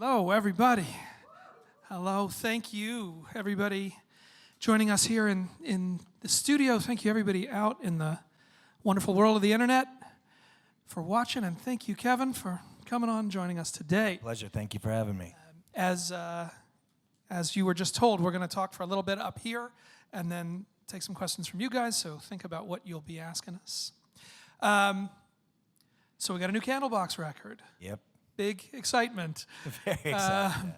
Hello, everybody. Hello, thank you, everybody joining us here in the studio. Thank you, everybody out in the wonderful world of the internet for watching, and thank you, Kevin, for coming on, joining us today. Pleasure. Thank you for having me. As you were just told, we're going to talk for a little bit up here and then take some questions from you guys, so think about what you'll be asking us. So we got a new Candlebox record. Yep. Big excitement. Very excited. Yeah.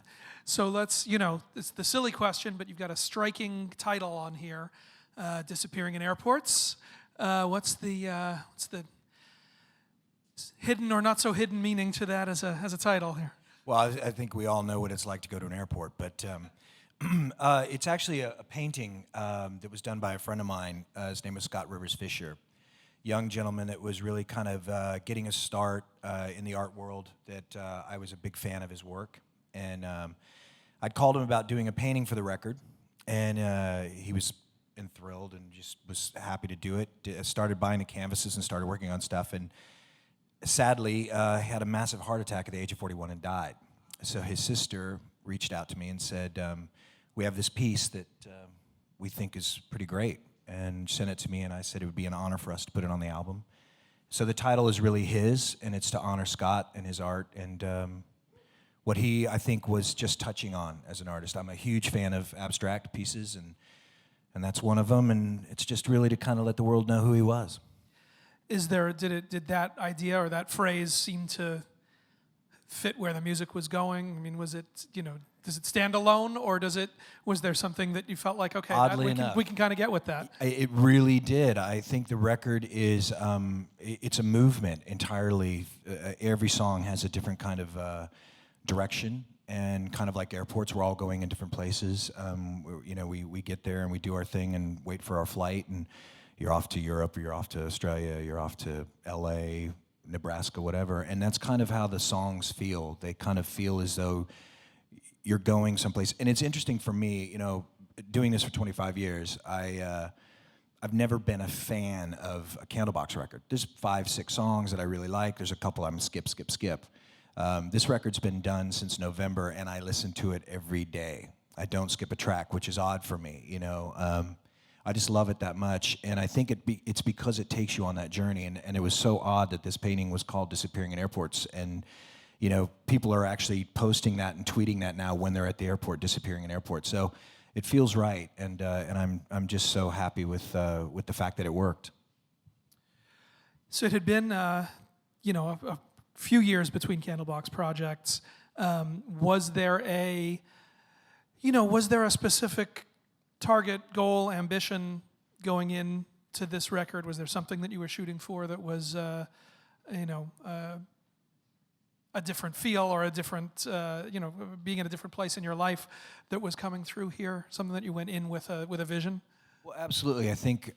So let's, it's the silly question, but you've got a striking title on here, Disappearing in Airports. What's the hidden or not so hidden meaning to that as a title here? Well, I think we all know what it's like to go to an airport, but it's actually a painting that was done by a friend of mine. His name was Scott Rivers Fisher. Young gentleman that was really kind of getting a start in the art world, that I was a big fan of his work. And I'd called him about doing a painting for the record, and he was enthralled and just was happy to do it. Started buying the canvases and started working on stuff, and sadly, he had a massive heart attack at the age of 41 and died. So his sister reached out to me and said, we have this piece that we think is pretty great, and sent it to me, and I said it would be an honor for us to put it on the album. So the title is really his, and it's to honor Scott and his art, and what he, I think, was just touching on as an artist. I'm a huge fan of abstract pieces, and that's one of them, and it's just really to kind of let the world know who he was. Did that idea or that phrase seem to fit where the music was going? I mean, was it, does it stand alone, or was there something that you felt like, okay, we can kind of get with that? It really did. I think the record is, it's a movement entirely. Every song has a different kind of direction, and kind of like airports, we're all going in different places. We get there and we do our thing and wait for our flight, and you're off to Europe, or you're off to Australia, you're off to LA, Nebraska, whatever, and that's kind of how the songs feel. They kind of feel as though you're going someplace. And it's interesting for me, doing this for 25 years, I've never been a fan of a Candlebox record. There's 5, 6 songs that I really like. There's a couple I'm skip. This record's been done since November, and I listen to it every day. I don't skip a track, which is odd for me, I just love it that much, and I think it's because it takes you on that journey, and it was so odd that this painting was called Disappearing in Airports, and people are actually posting that and tweeting that now when they're at the airport, disappearing in airports. So it feels right, and I'm just so happy with the fact that it worked. So it had been a few years between Candlebox projects. Was there a specific target, goal, ambition going into this record? Was there something that you were shooting for that was, a different feel, or a different, being in a different place in your life that was coming through here? Something that you went in with a vision? Well, absolutely. I think,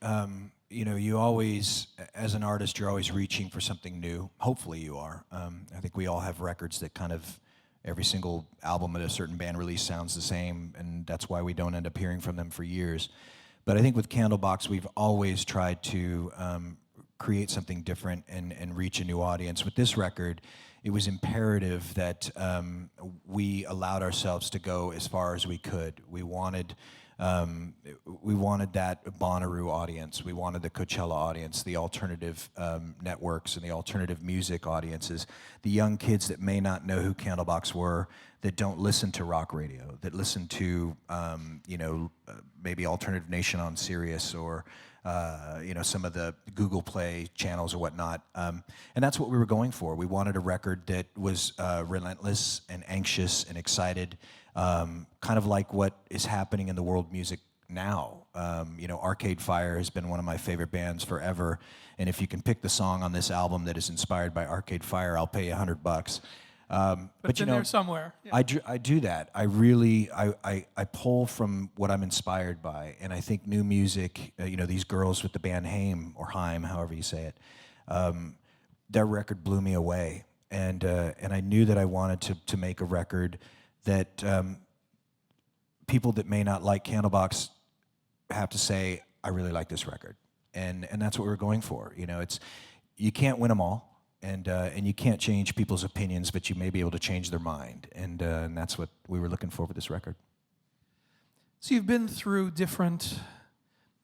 you always, as an artist, you're always reaching for something new. Hopefully you are. I think we all have records that kind of, every single album that a certain band release sounds the same, and that's why we don't end up hearing from them for years. But I think with Candlebox, we've always tried to create something different and reach a new audience. With this record, it was imperative that we allowed ourselves to go as far as we could. We wanted that Bonnaroo audience. We wanted the Coachella audience, the alternative networks and the alternative music audiences, the young kids that may not know who Candlebox were, that don't listen to rock radio, that listen to maybe Alternative Nation on Sirius, or some of the Google Play channels or whatnot. And that's what we were going for. We wanted a record that was relentless and anxious and excited, kind of like what is happening in the world music now. Arcade Fire has been one of my favorite bands forever, and if you can pick the song on this album that is inspired by Arcade Fire, I'll pay you $100. But it's in there somewhere. Yeah. I do that. I really pull from what I'm inspired by, and I think new music. These girls with the band Haim, or Haim, however you say it. Their record blew me away, and I knew that I wanted to make a record that people that may not like Candlebox have to say, I really like this record, and that's what we're going for. You can't win them all. and you can't change people's opinions, but you may be able to change their mind, and that's what we were looking for with this record. So you've been through different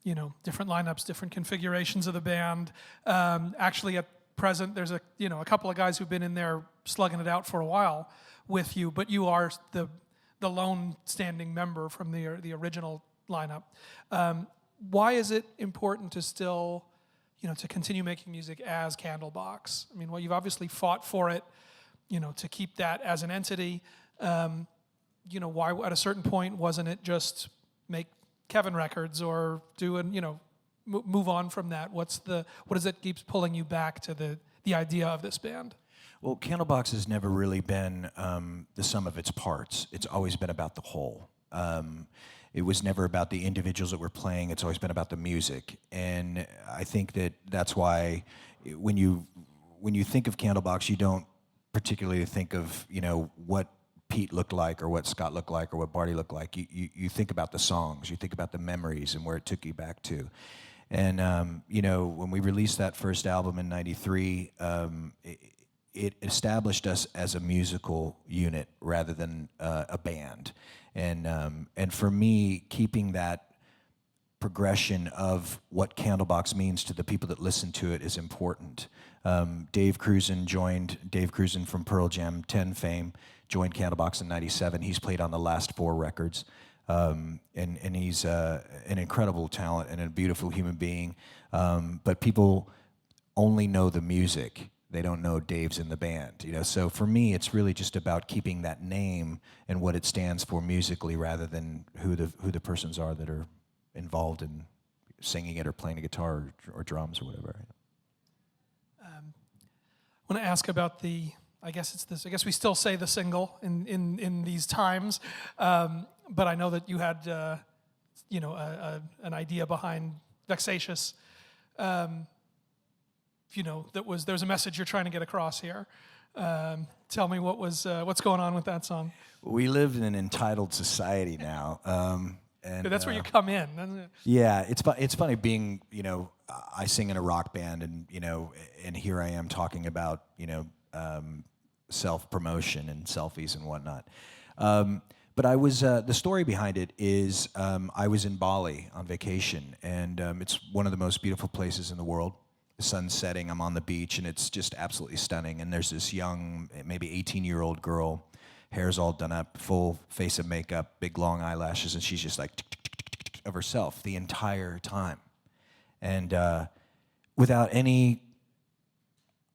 lineups, different configurations of the band. Actually, at present, there's a couple of guys who've been in there slugging it out for a while with you, but you are the lone standing member from the original lineup. Why is it important to still, to continue making music as Candlebox? I mean, well, you've obviously fought for it, to keep that as an entity. Why at a certain point wasn't it just make Kevin records or move on from that? What is it keeps pulling you back to the idea of this band? Well, Candlebox has never really been the sum of its parts. It's always been about the whole. It was never about the individuals that were playing. It's always been about the music. And I think that's why when you think of Candlebox, you don't particularly think of, what Pete looked like or what Scott looked like or what Barty looked like. You think about the songs. You think about the memories and where it took you back to. And, when we released that first album in '93, it established us as a musical unit rather than a band. And for me, keeping that progression of what Candlebox means to the people that listen to it is important. Dave Cruzen from Pearl Jam 10 fame, joined Candlebox in '97. He's played on the last 4 records. And he's an incredible talent and a beautiful human being. But people only know the music. They don't know Dave's in the band, So for me, it's really just about keeping that name and what it stands for musically, rather than who the persons are that are involved in singing it or playing the guitar or drums or whatever. I want to ask about I guess we still say the single in these times, but I know that you had an idea behind Vexatious. There's a message you're trying to get across here. Tell me what's going on with that song. We live in an entitled society now, and that's where you come in, isn't it? Yeah, it's funny being I sing in a rock band, and and here I am talking about self-promotion and selfies and whatnot. But I was the story behind it is I was in Bali on vacation, and it's one of the most beautiful places in the world. The sun's setting, I'm on the beach, and it's just absolutely stunning. And there's this young, maybe 18-year-old girl, hair's all done up, full face of makeup, big long eyelashes, and she's just like of herself the entire time. And without any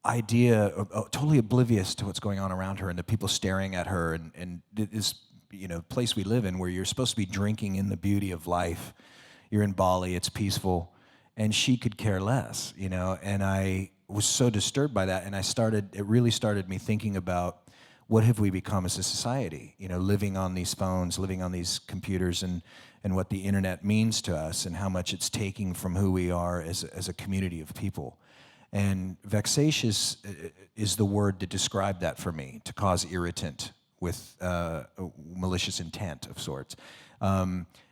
idea, totally oblivious to what's going on around her and the people staring at her, and this place we live in where you're supposed to be drinking in the beauty of life. You're in Bali, it's peaceful. And she could care less, and I was so disturbed by that, and it really started me thinking about what have we become as a society, living on these phones, living on these computers, and what the internet means to us, and how much it's taking from who we are as a community of people. And vexatious is the word to describe that for me, to cause irritant with a malicious intent of sorts.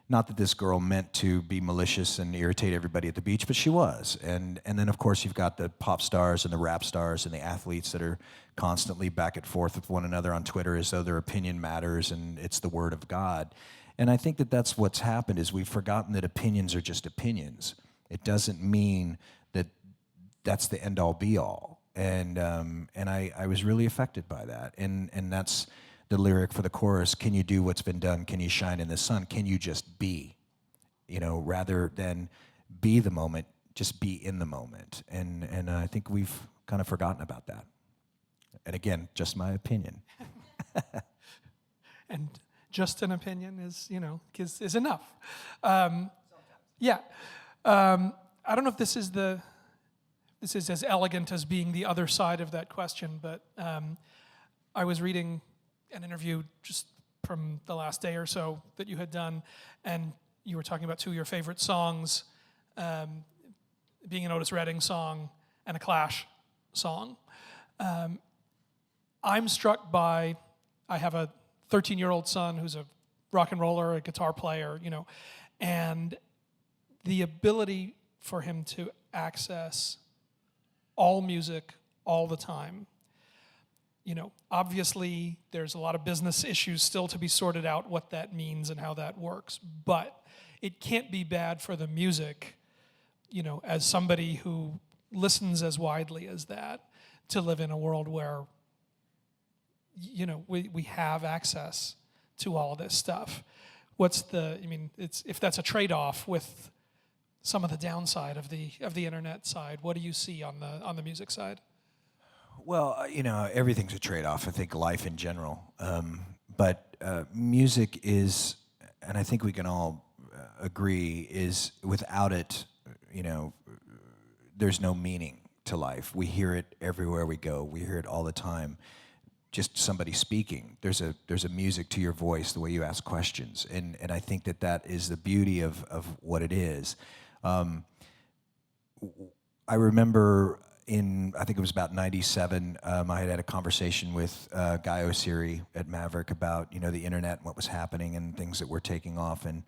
Not that this girl meant to be malicious and irritate everybody at the beach, but she was. And then, of course, you've got the pop stars and the rap stars and the athletes that are constantly back and forth with one another on Twitter as though their opinion matters and it's the word of God. And I think that that's what's happened, is we've forgotten that opinions are just opinions. It doesn't mean that that's the end-all, be-all. And I was really affected by that. And that's the lyric for the chorus: can you do what's been done? Can you shine in the sun? Can you just be? Rather than be the moment, just be in the moment. And I think we've kind of forgotten about that. And again, just my opinion. And just an opinion is enough. Yeah. I don't know if this is as elegant as being the other side of that question, but I was reading an interview just from the last day or so that you had done, and you were talking about 2 of your favorite songs, being an Otis Redding song and a Clash song. I'm struck by, I have a 13-year-old son who's a rock and roller, a guitar player, and the ability for him to access all music all the time. Obviously there's a lot of business issues still to be sorted out, what that means and how that works, but it can't be bad for the music, as somebody who listens as widely as that, to live in a world where, we have access to all this stuff. If that's a trade-off with some of the downside of the internet side, what do you see on the music side? Well, everything's a trade-off. I think life in general, but music is, and I think we can all agree, is without it, there's no meaning to life. We hear it everywhere we go. We hear it all the time. Just somebody speaking. There's a music to your voice, the way you ask questions, and I think that is the beauty of what it is. I remember I think it was about 97, I had a conversation with Guy Osiri at Maverick about, the internet and what was happening and things that were taking off. And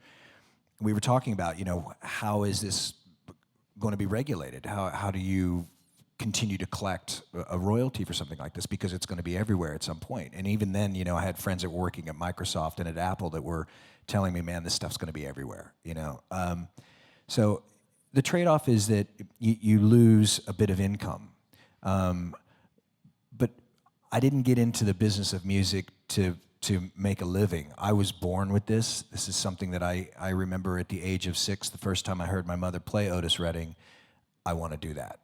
we were talking about, how is this going to be regulated? How do you continue to collect a royalty for something like this? Because it's going to be everywhere at some point. And even then, I had friends that were working at Microsoft and at Apple that were telling me, man, this stuff's going to be everywhere, So the trade-off is that you lose a bit of income. But I didn't get into the business of music to make a living. I was born with this. This is something that I remember at the age of 6, the first time I heard my mother play Otis Redding, I want to do that.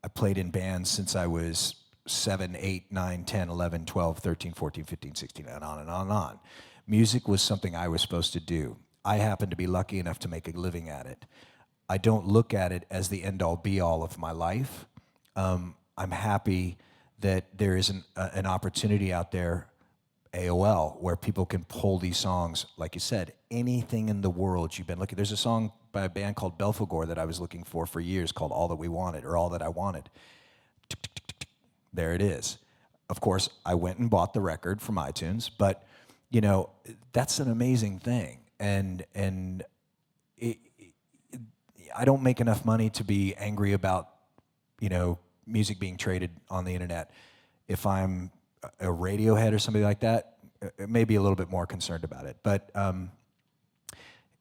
I played in bands since I was 7, 8, 9, 10, 11, 12, 13, 14, 15, 16, and on and on and on. Music was something I was supposed to do. I happened to be lucky enough to make a living at it. I don't look at it as the end-all, be-all of my life. I'm happy that there is an opportunity out there, AOL, where people can pull these songs, like you said, anything in the world you've been looking. There's a song by a band called Belphegor that I was looking for years called All That We Wanted, or All That I Wanted. There it is. Of course, I went and bought the record from iTunes, but, that's an amazing thing. And I don't make enough money to be angry about, music being traded on the internet. If I'm a Radiohead or somebody like that, maybe a little bit more concerned about it. But,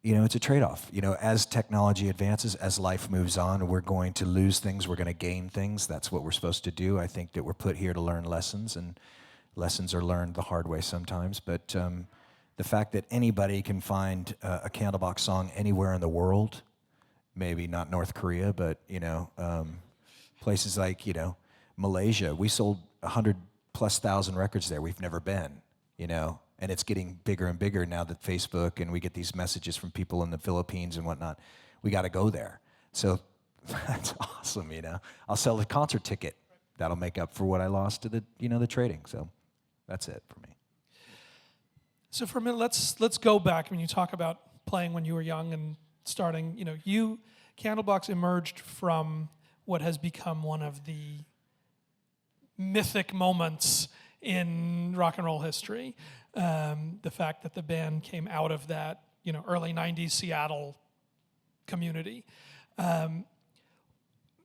it's a trade-off. As technology advances, as life moves on, we're going to lose things, we're going to gain things. That's what we're supposed to do. I think that we're put here to learn lessons, and lessons are learned the hard way sometimes. But the fact that anybody can find a Candlebox song anywhere in the world, maybe not North Korea, but, places like, Malaysia. We sold 100,000+ records there. We've never been, and it's getting bigger and bigger now that Facebook, and we get these messages from people in the Philippines and whatnot. We got to go there. So that's awesome, I'll sell a concert ticket. That'll make up for what I lost to the, the trading. So that's it for me. So for a minute, let's go back. When you talk about playing when you were young and starting, Candlebox emerged from what has become one of the mythic moments in rock and roll history. The fact that the band came out of that, early 90s Seattle community.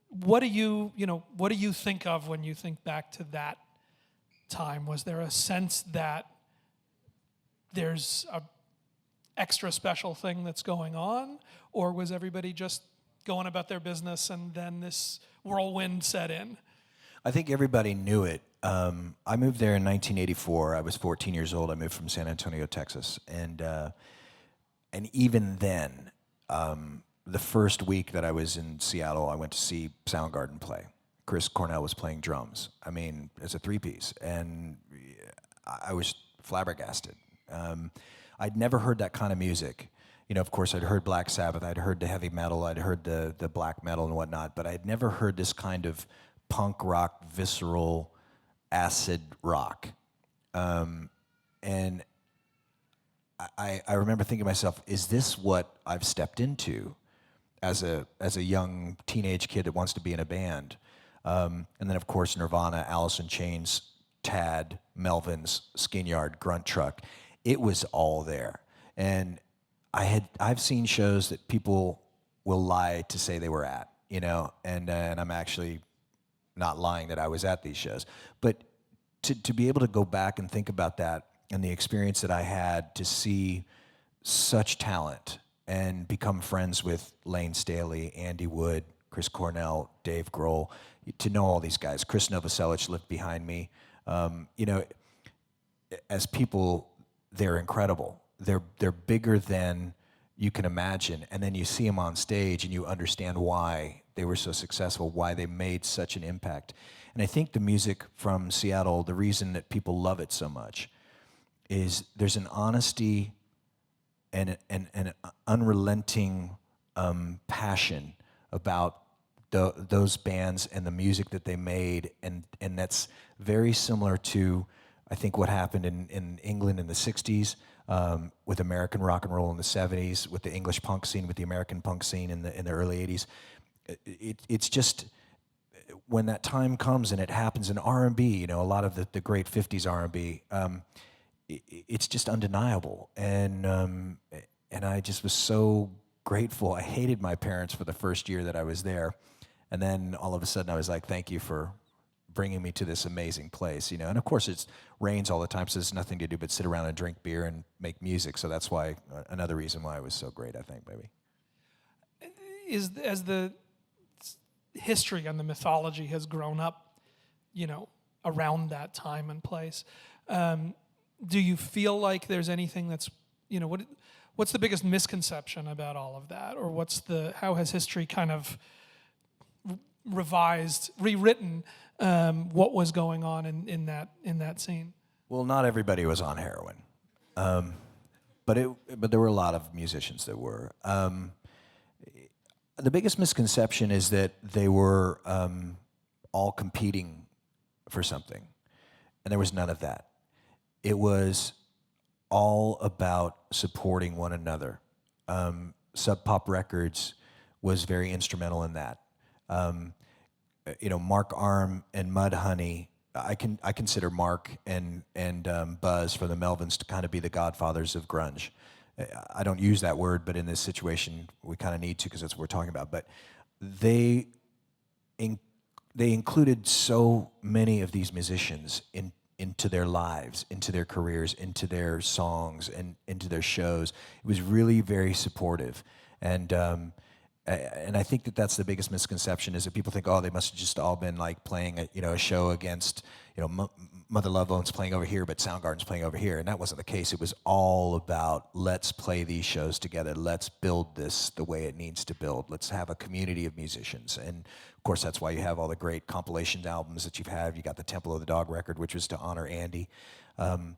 What do you think of when you think back to that time? Was there a sense that there's a extra special thing that's going on, or was everybody just going about their business and then this whirlwind set in? I think everybody knew it. I moved there in 1984. I was 14 years old. I moved from San Antonio, Texas, and even then, the first week that I was in Seattle, I went to see Soundgarden play. Chris Cornell was playing drums. As a three-piece, and I was flabbergasted. I'd never heard that kind of music. Of course, I'd heard Black Sabbath, I'd heard the heavy metal, I'd heard the black metal and whatnot, but I'd never heard this kind of punk rock, visceral, acid rock. And I remember thinking to myself, is this what I've stepped into as a young teenage kid that wants to be in a band? And then, of course, Nirvana, Alice in Chains, Tad, Melvins, Skinyard, Grunt Truck. It was all there. And I've seen shows that people will lie to say they were at, and I'm actually not lying that I was at these shows. But to be able to go back and think about that and the experience that I had to see such talent and become friends with Lane Staley, Andy Wood, Chris Cornell, Dave Grohl, to know all these guys. Chris Novoselic lived behind me. You know, as people, they're incredible. They're bigger than you can imagine, and then you see them on stage and you understand why they were so successful, why they made such an impact. And I think the music from Seattle, the reason that people love it so much is there's an honesty and an unrelenting passion about those bands and the music that they made, and that's very similar to, I think, what happened in England in the 60s, with American rock and roll in the 70s, with the English punk scene, with the American punk scene in the early 80s. It's just, when that time comes and it happens in R&B, you know, a lot of the great 50s R&B, it's just undeniable. And I just was so grateful. I hated my parents for the first year that I was there. And then all of a sudden I was like, thank you for bringing me to this amazing place, you know. And of course it rains all the time, so there's nothing to do but sit around and drink beer and make music. So that's why, another reason why it was so great, I think, maybe. As the history and the mythology has grown up, you know, around that time and place, do you feel like there's anything that's, you know, what's the biggest misconception about all of that? Or how has history kind of rewritten what was going on in that scene? Well, not everybody was on heroin, but there were a lot of musicians that were. The biggest misconception is that they were all competing for something, and there was none of that. It was all about supporting one another. Sub Pop Records was very instrumental in that. You know, Mark Arm and Mudhoney, I consider Mark and Buzz from the Melvins to kind of be the godfathers of grunge. I don't use that word, but in this situation, we kind of need to, because that's what we're talking about. But they included so many of these musicians into their lives, into their careers, into their songs, and into their shows. It was really very supportive. And I think that's the biggest misconception, is that people think, oh, they must have just all been like playing a show against, you know, Mother Love Bone's playing over here, but Soundgarden's playing over here, and that wasn't the case. It was all about, let's play these shows together, let's build this the way it needs to build, let's have a community of musicians. And of course that's why you have all the great compilation albums that you've had. You got the Temple of the Dog record, which was to honor Andy, and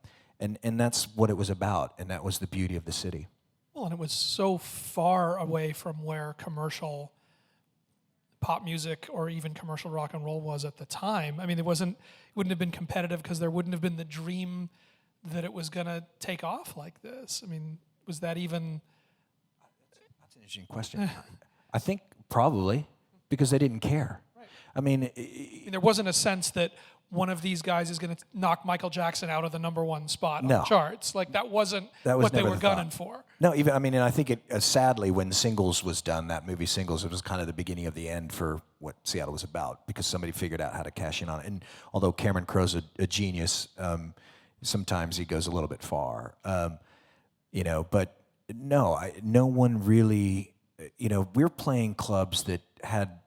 that's what it was about, and that was the beauty of the city. Well, and it was so far away from where commercial pop music or even commercial rock and roll was at the time. I mean, it wouldn't have been competitive because there wouldn't have been the dream that it was going to take off like this. I mean, was that even... That's an interesting question. I think probably because they didn't care. Right. I mean, there wasn't a sense that one of these guys is going to knock Michael Jackson out of the #1 spot on the charts. Like, that wasn't what they were gunning for. No, even, I mean, and I think sadly, when Singles was done, that movie Singles, it was kind of the beginning of the end for what Seattle was about, because somebody figured out how to cash in on it. And although Cameron Crowe's a genius, sometimes he goes a little bit far, you know. But no, no one really, you know, we're playing clubs that had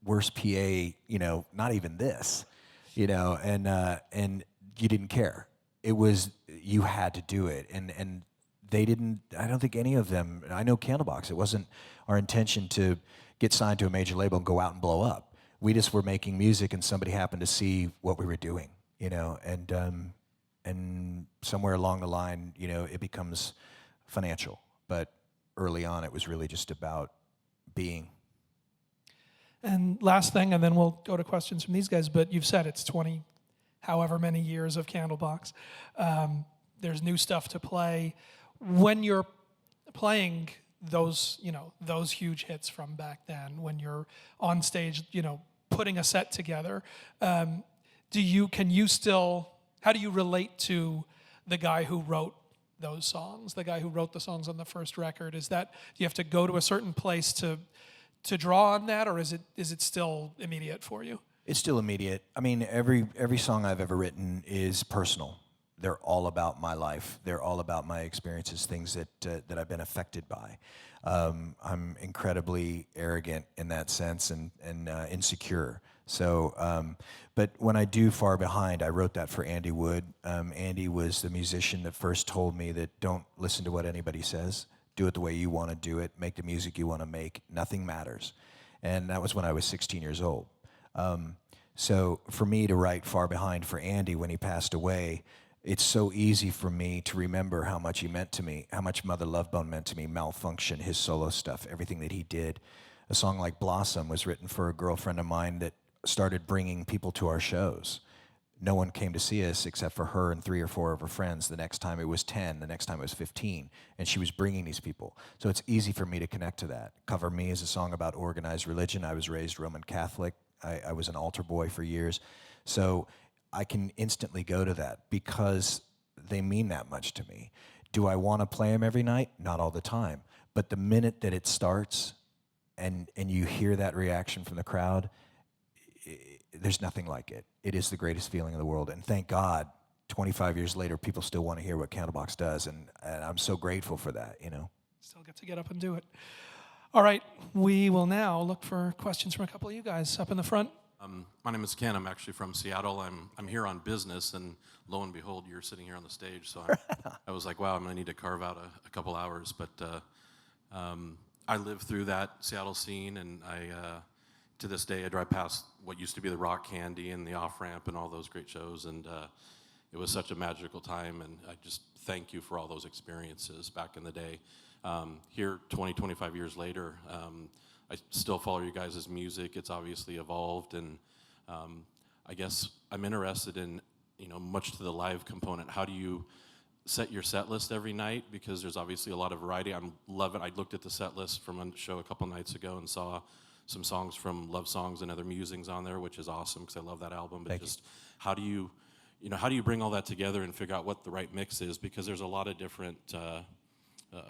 worse PA, you know, not even this. You know, and you didn't care. It was, you had to do it, and they didn't. I don't think any of them. I know Candlebox. It wasn't our intention to get signed to a major label and go out and blow up. We just were making music, and somebody happened to see what we were doing. You know, and somewhere along the line, you know, it becomes financial. But early on, it was really just about being. And last thing, and then we'll go to questions from these guys, but you've said it's 20, however many years of Candlebox. There's new stuff to play. When you're playing those, you know, those huge hits from back then, when you're on stage, you know, putting a set together, how do you relate to the guy who wrote those songs, the guy who wrote the songs on the first record? Do you have to go to a certain place to draw on that, or is it still immediate for you? It's still immediate. I mean, every song I've ever written is personal. They're all about my life. They're all about my experiences, things that I've been affected by. I'm incredibly arrogant in that sense and insecure. So, but when I do Far Behind, I wrote that for Andy Wood. Andy was the musician that first told me that don't listen to what anybody says. Do it the way you want to do it. Make the music you want to make. Nothing matters. And that was when I was 16 years old. So for me to write Far Behind for Andy when he passed away, it's so easy for me to remember how much he meant to me, how much Mother Love Bone meant to me, Malfunction, his solo stuff, everything that he did. A song like Blossom was written for a girlfriend of mine that started bringing people to our shows. No one came to see us except for her and 3 or 4 of her friends. The next time it was 10, the next time it was 15, and she was bringing these people. So it's easy for me to connect to that. Cover Me is a song about organized religion. I was raised Roman Catholic. I was an altar boy for years. So I can instantly go to that because they mean that much to me. Do I want to play them every night? Not all the time. But the minute that it starts and you hear that reaction from the crowd, there's nothing like it. It is the greatest feeling in the world. And thank God, 25 years later, people still want to hear what Candlebox does. And I'm so grateful for that, you know. Still get to get up and do it. All right, we will now look for questions from a couple of you guys up in the front. My name is Ken. I'm actually from Seattle. I'm here on business, and lo and behold, you're sitting here on the stage. So I was like, wow, I'm going to need to carve out a couple hours. But I lived through that Seattle scene, and to this day, I drive past what used to be the Rock Candy and the Off Ramp and all those great shows, and it was such a magical time. And I just thank you for all those experiences back in the day. Here, 20, 25 years later, I still follow you guys' music. It's obviously evolved, and I guess I'm interested in, much to the live component. How do you set your set list every night? Because there's obviously a lot of variety. I love it. I looked at the set list from a show a couple nights ago and saw some songs from Love Songs and Other Musings on there, which is awesome because I love that album. But how do you bring all that together and figure out what the right mix is? Because there's a lot of different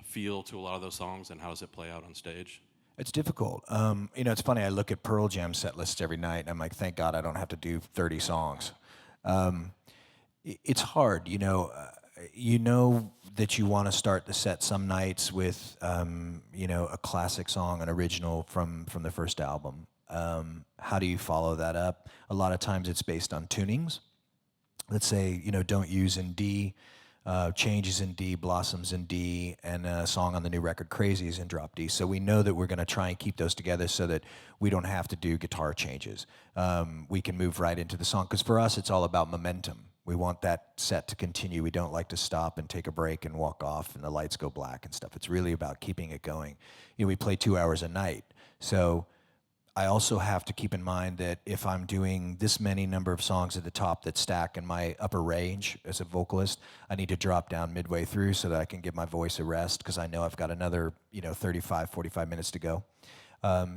feel to a lot of those songs, and how does it play out on stage? It's difficult. It's funny, I look at Pearl Jam set lists every night, and I'm like, thank God I don't have to do 30 songs. It's hard, you know that you want to start the set some nights with, a classic song, an original from the first album. How do you follow that up? A lot of times it's based on tunings. Let's say, Don't Use in D, Changes in D, Blossoms in D, and a song on the new record, Crazy, is in drop D. So we know that we're going to try and keep those together so that we don't have to do guitar changes. We can move right into the song, because for us it's all about momentum. We want that set to continue. We don't like to stop and take a break and walk off and the lights go black and stuff. It's really about keeping it going. We play 2 hours a night. So I also have to keep in mind that if I'm doing this many number of songs at the top that stack in my upper range as a vocalist, I need to drop down midway through so that I can give my voice a rest, because I know I've got another 35, 45 minutes to go.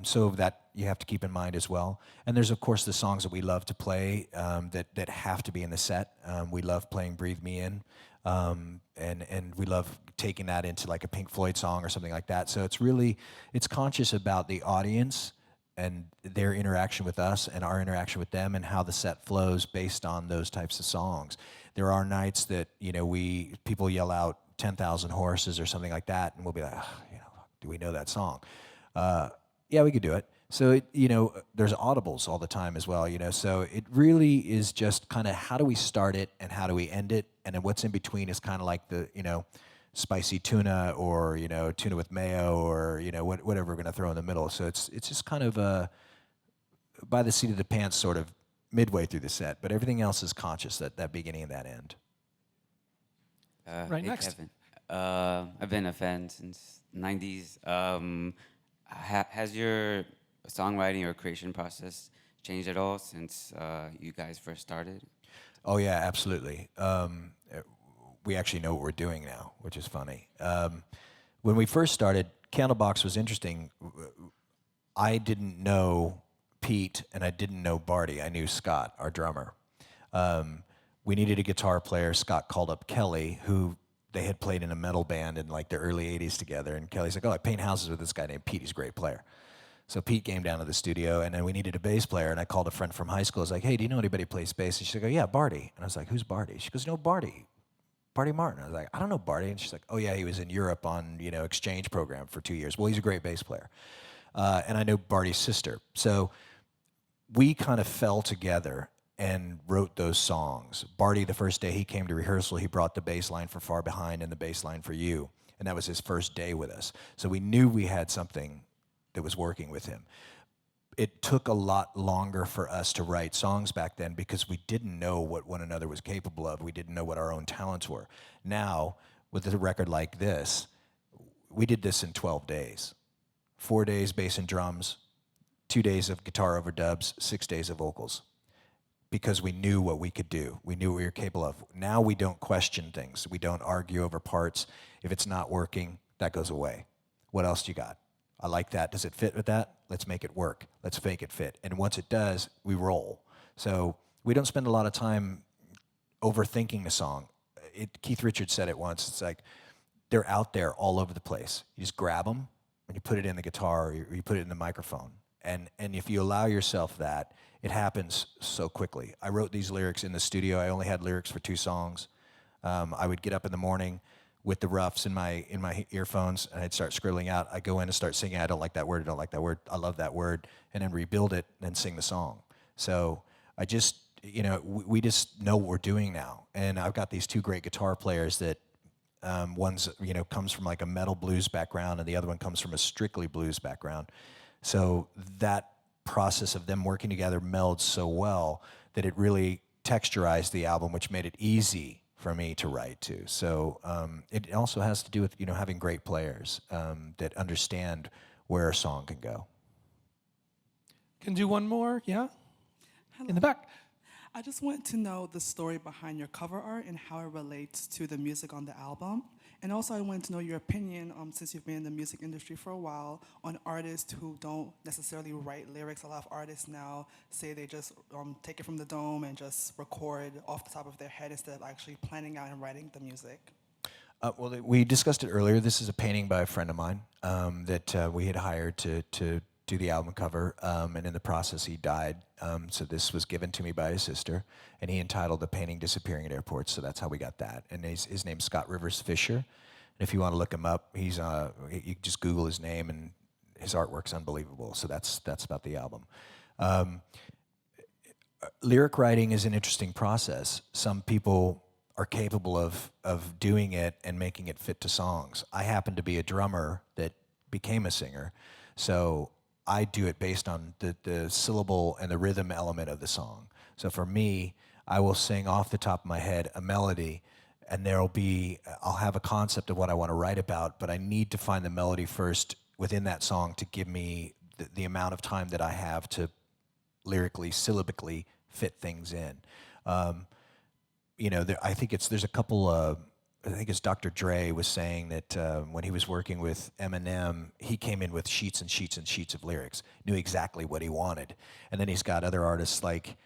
So that you have to keep in mind as well. And there's, of course, the songs that we love to play that have to be in the set. We love playing Breathe Me In, and we love taking that into like a Pink Floyd song or something like that. So it's conscious about the audience and their interaction with us and our interaction with them, and how the set flows based on those types of songs. There are nights that people yell out 10,000 Horses or something like that, and we'll be like, do we know that song? Yeah, we could do it. So there's audibles all the time as well. So it really is just kind of how do we start it and how do we end it, and then what's in between is kind of like the spicy tuna, or tuna with mayo, or whatever we're gonna throw in the middle. So it's just kind of by the seat of the pants, sort of midway through the set, but everything else is conscious, that beginning and that end. Right hey, next. Kevin. I've been a fan since '90s. Has your songwriting or creation process changed at all since you guys first started? Oh yeah, absolutely. We actually know what we're doing now, which is funny. When we first started, Candlebox was interesting. I didn't know Pete, and I didn't know Barty. I knew Scott, our drummer. We needed a guitar player. Scott called up Kelly, who they had played in a metal band in like the early 80s together. And Kelly's like, oh, I paint houses with this guy named Pete. He's a great player. So Pete came down to the studio, and then we needed a bass player, and I called a friend from high school. I was like, hey, do you know anybody who plays bass? And she's like, oh, yeah, Barty. And I was like, who's Barty? She goes, no, Barty. Barty Martin. I was like, I don't know Barty. And she's like, oh, yeah, he was in Europe on, exchange program for 2 years. Well, he's a great bass player. And I know Barty's sister. So we kind of fell together and wrote those songs. Barty, the first day he came to rehearsal, he brought the bass line for Far Behind and the bass line for You. And that was his first day with us. So we knew we had something that was working with him. It took a lot longer for us to write songs back then because we didn't know what one another was capable of. We didn't know what our own talents were. Now, with a record like this, we did this in 12 days. 4 days bass and drums, 2 days of guitar overdubs, 6 days of vocals. Because we knew what we could do. We knew what we were capable of. Now we don't question things. We don't argue over parts. If it's not working, that goes away. What else do you got? I like that. Does it fit with that? Let's make it work. Let's make it fit. And once it does, we roll. So we don't spend a lot of time overthinking the song. Keith Richards said it once. It's like they're out there all over the place. You just grab them and you put it in the guitar or you put it in the microphone. And if you allow yourself that, it happens so quickly. I wrote these lyrics in the studio. I only had lyrics for 2 songs. I would get up in the morning with the roughs in my earphones, and I'd start scribbling out. I go in and start singing, I don't like that word, I don't like that word, I love that word, and then rebuild it, and then sing the song. So I just, we just know what we're doing now. And I've got these 2 great guitar players that one's, comes from like a metal blues background, and the other one comes from a strictly blues background. So that process of them working together melds so well that it really texturized the album, which made it easy for me to write to. So it also has to do with having great players that understand where a song can go. Can do one more, yeah? Hello. In the back. I just want to know the story behind your cover art and how it relates to the music on the album. And also I wanted to know your opinion, since you've been in the music industry for a while, on artists who don't necessarily write lyrics. A lot of artists now say they just take it from the dome and just record off the top of their head instead of actually planning out and writing the music. Well, we discussed it earlier. This is a painting by a friend of mine that we had hired to do the album cover, and in the process he died. So this was given to me by his sister, and he entitled the painting Disappearing in Airports, so that's how we got that. And his name's Scott Rivers Fisher. And if you want to look him up, you can just Google his name, and his artwork's unbelievable. So that's about the album. Lyric writing is an interesting process. Some people are capable of doing it and making it fit to songs. I happen to be a drummer that became a singer, so I do it based on the syllable and the rhythm element of the song. So for me, I will sing off the top of my head a melody, and I'll have a concept of what I want to write about, but I need to find the melody first within that song to give me the amount of time that I have to lyrically, syllabically fit things in. I think there's a couple I think it's Dr. Dre was saying that when he was working with Eminem, he came in with sheets and sheets and sheets of lyrics, knew exactly what he wanted. And then he's got other artists like,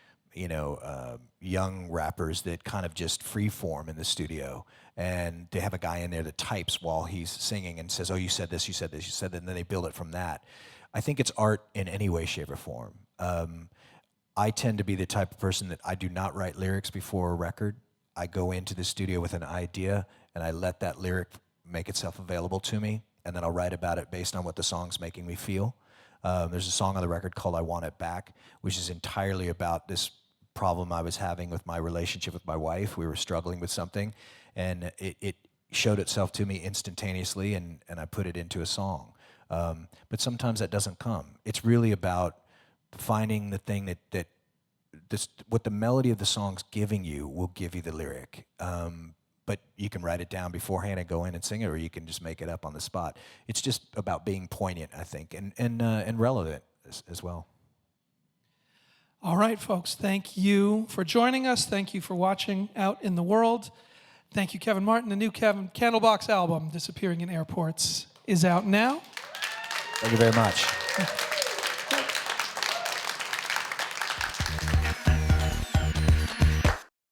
young rappers that kind of just free form in the studio. And they have a guy in there that types while he's singing and says, oh, you said this, you said this, you said that, and then they build it from that. I think it's art in any way, shape, or form. I tend to be the type of person that I do not write lyrics before a record. I go into the studio with an idea, and I let that lyric make itself available to me, and then I'll write about it based on what the song's making me feel. There's a song on the record called I Want It Back, which is entirely about this problem I was having with my relationship with my wife. We were struggling with something, and it showed itself to me instantaneously, and I put it into a song. But sometimes that doesn't come. It's really about finding the thing that what the melody of the song's giving you will give you the lyric. But you can write it down beforehand and go in and sing it, or you can just make it up on the spot. It's just about being poignant, I think, and relevant as well. All right, folks, thank you for joining us. Thank you for watching out in the world. Thank you, Kevin Martin. The new Candlebox album, Disappearing in Airports, is out now. Thank you very much.